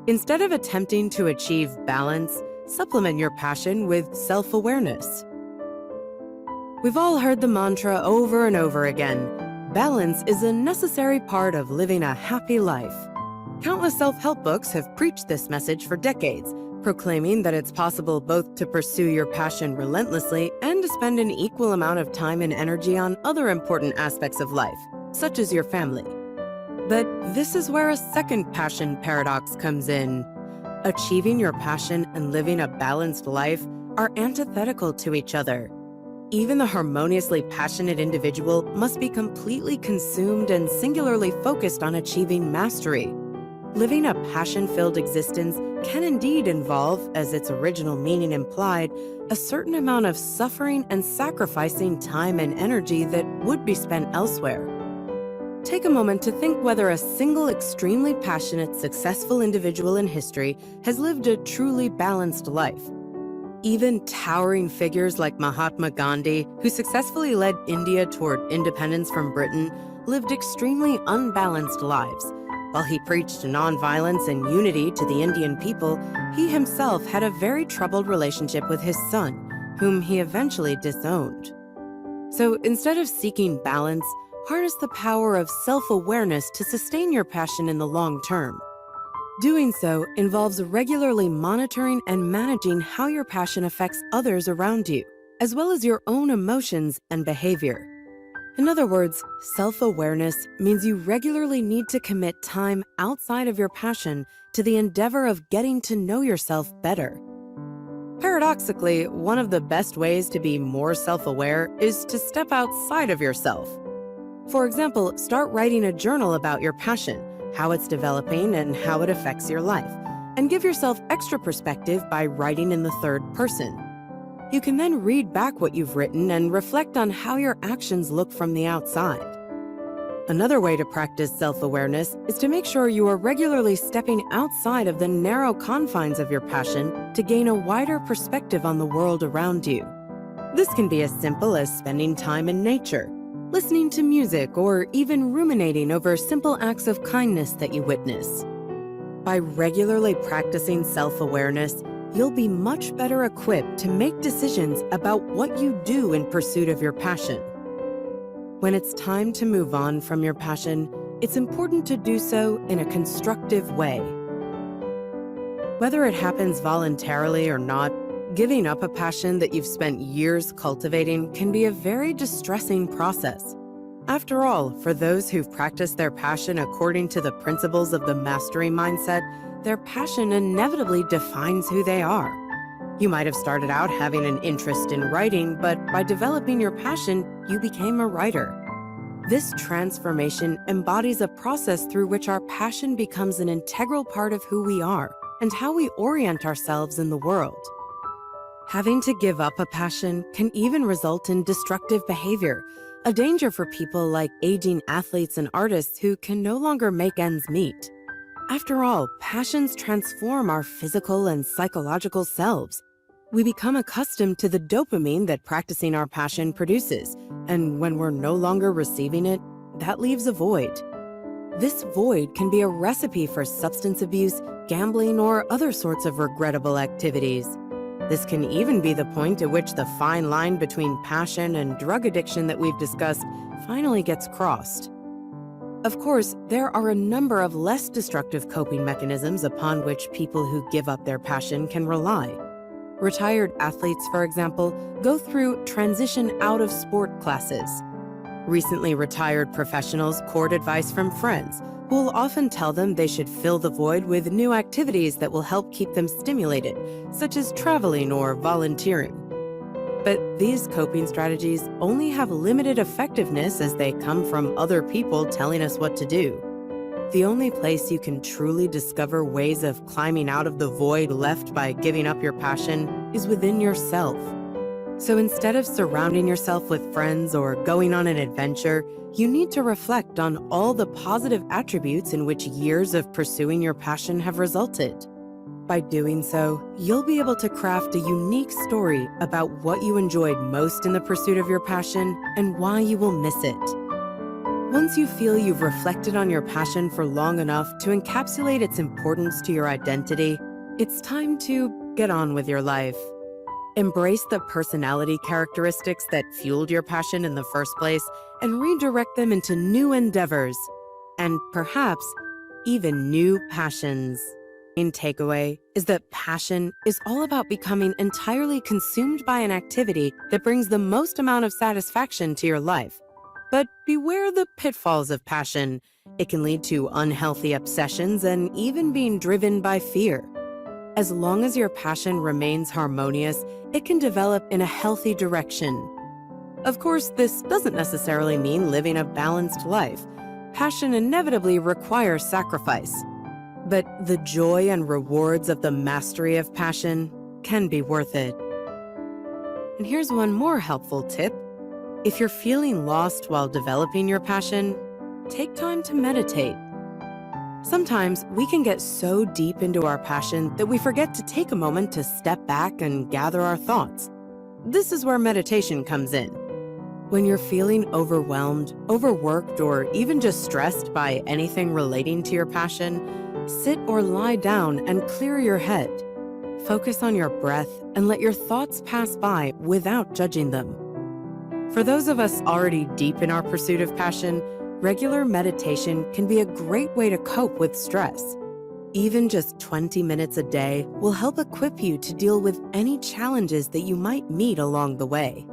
Instead of attempting to achieve balance, supplement your passion with self-awareness. We've all heard the mantra over and over again: balance is a necessary part of living a happy life. Countless self-help books have preached this message for decades, proclaiming that it's possible both to pursue your passion relentlessly and to spend an equal amount of time and energy on other important aspects of life, such as your family. But this is where a second passion paradox comes in. Achieving your passion and living a balanced life are antithetical to each other. Even the harmoniously passionate individual must be completely consumed and singularly focused on achieving mastery. Living a passion-filled existence can indeed involve, as its original meaning implied, a certain amount of suffering and sacrificing time and energy that would be spent elsewhere. Take a moment to think whether a single extremely passionate, successful individual in history has lived a truly balanced life. Even towering figures like Mahatma Gandhi, who successfully led India toward independence from Britain, lived extremely unbalanced lives. While he preached nonviolence and unity to the Indian people, he himself had a very troubled relationship with his son, whom he eventually disowned. So instead of seeking balance, harness the power of self-awareness to sustain your passion in the long term. Doing so involves regularly monitoring and managing how your passion affects others around you, as well as your own emotions and behavior. In other words, self-awareness means you regularly need to commit time outside of your passion to the endeavor of getting to know yourself better. Paradoxically, one of the best ways to be more self-aware is to step outside of yourself. For example, start writing a journal about your passion, how it's developing, and how it affects your life, and give yourself extra perspective by writing in the third person. You can then read back what you've written and reflect on how your actions look from the outside. Another way to practice self-awareness is to make sure you are regularly stepping outside of the narrow confines of your passion to gain a wider perspective on the world around you. This can be as simple as spending time in nature, listening to music, or even ruminating over simple acts of kindness that you witness. By regularly practicing self-awareness, you'll be much better equipped to make decisions about what you do in pursuit of your passion. When it's time to move on from your passion, it's important to do so in a constructive way. Whether it happens voluntarily or not, giving up a passion that you've spent years cultivating can be a very distressing process. After all, for those who've practiced their passion according to the principles of the mastery mindset, their passion inevitably defines who they are. You might have started out having an interest in writing, but by developing your passion, you became a writer. This transformation embodies a process through which our passion becomes an integral part of who we are and how we orient ourselves in the world. Having to give up a passion can even result in destructive behavior, a danger for people like aging athletes and artists who can no longer make ends meet. After all, passions transform our physical and psychological selves. We become accustomed to the dopamine that practicing our passion produces, and when we're no longer receiving it, that leaves a void. This void can be a recipe for substance abuse, gambling, or other sorts of regrettable activities. This can even be the point at which the fine line between passion and drug addiction that we've discussed finally gets crossed. Of course, there are a number of less destructive coping mechanisms upon which people who give up their passion can rely. Retired athletes, for example, go through transition out of sport classes. Recently retired professionals court advice from friends, who will often tell them they should fill the void with new activities that will help keep them stimulated, such as traveling or volunteering. But these coping strategies only have limited effectiveness as they come from other people telling us what to do. The only place you can truly discover ways of climbing out of the void left by giving up your passion is within yourself. So instead of surrounding yourself with friends or going on an adventure, you need to reflect on all the positive attributes in which years of pursuing your passion have resulted. By doing so, you'll be able to craft a unique story about what you enjoyed most in the pursuit of your passion and why you will miss it. Once you feel you've reflected on your passion for long enough to encapsulate its importance to your identity, it's time to get on with your life. Embrace the personality characteristics that fueled your passion in the first place and redirect them into new endeavors, and perhaps even new passions. Main takeaway is that passion is all about becoming entirely consumed by an activity that brings the most amount of satisfaction to your life. But beware the pitfalls of passion. It can lead to unhealthy obsessions and even being driven by fear. As long as your passion remains harmonious, it can develop in a healthy direction. Of course, this doesn't necessarily mean living a balanced life. Passion inevitably requires sacrifice. But the joy and rewards of the mastery of passion can be worth it. And here's one more helpful tip. If you're feeling lost while developing your passion, take time to meditate. Sometimes we can get so deep into our passion that we forget to take a moment to step back and gather our thoughts. This is where meditation comes in. When you're feeling overwhelmed, overworked, or even just stressed by anything relating to your passion, sit or lie down and clear your head. Focus on your breath and let your thoughts pass by without judging them. For those of us already deep in our pursuit of passion, regular meditation can be a great way to cope with stress. Even just 20 minutes a day will help equip you to deal with any challenges that you might meet along the way.